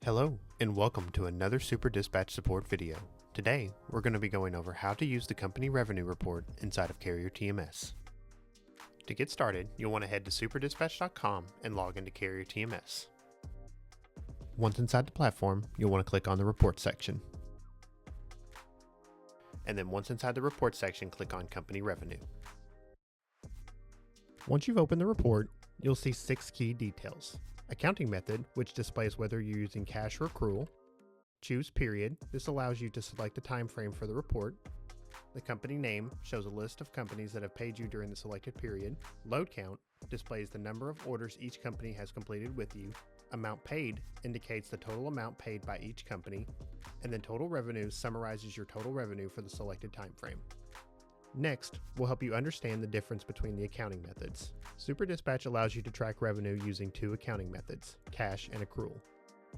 Hello, and welcome to another Super Dispatch support video. Today, we're going to be going over how to use the company revenue report inside of Carrier TMS. To get started, you'll want to head to superdispatch.com and log into Carrier TMS. Once inside the platform, you'll want to click on the report section. And then once inside the report section, click on company revenue. Once you've opened the report, you'll see 6 key details. Accounting method, which displays whether you're using cash or accrual. Choose period. This allows you to select the time frame for the report. The company name shows a list of companies that have paid you during the selected period. Load count displays the number of orders each company has completed with you. Amount paid indicates the total amount paid by each company. And then total revenue summarizes your total revenue for the selected time frame. Next, we'll help you understand the difference between the accounting methods. Super Dispatch allows you to track revenue using 2 accounting methods, cash and accrual.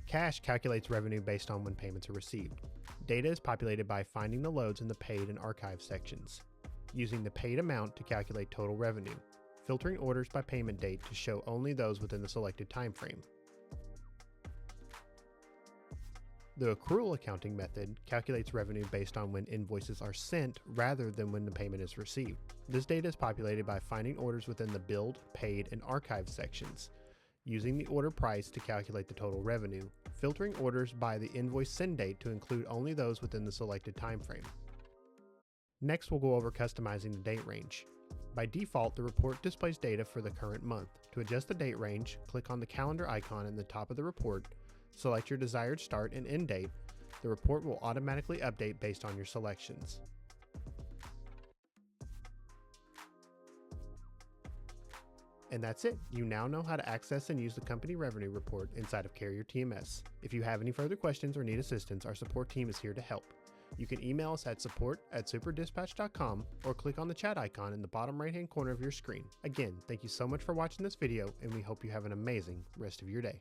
Cash calculates revenue based on when payments are received. Data is populated by finding the loads in the paid and archive sections, using the paid amount to calculate total revenue, filtering orders by payment date to show only those within the selected time frame. The accrual accounting method calculates revenue based on when invoices are sent rather than when the payment is received. This data is populated by finding orders within the billed, paid, and archive sections, using the order price to calculate the total revenue, filtering orders by the invoice send date to include only those within the selected time frame. Next, we'll go over customizing the date range. By default, the report displays data for the current month. To adjust the date range, click on the calendar icon in the top of the report. Select your desired start and end date. The report will automatically update based on your selections. And that's it. You now know how to access and use the company revenue report inside of Carrier TMS. If you have any further questions or need assistance, our support team is here to help. You can email us at support@superdispatch.com or click on the chat icon in the bottom right-hand corner of your screen. Again, thank you so much for watching this video, and we hope you have an amazing rest of your day.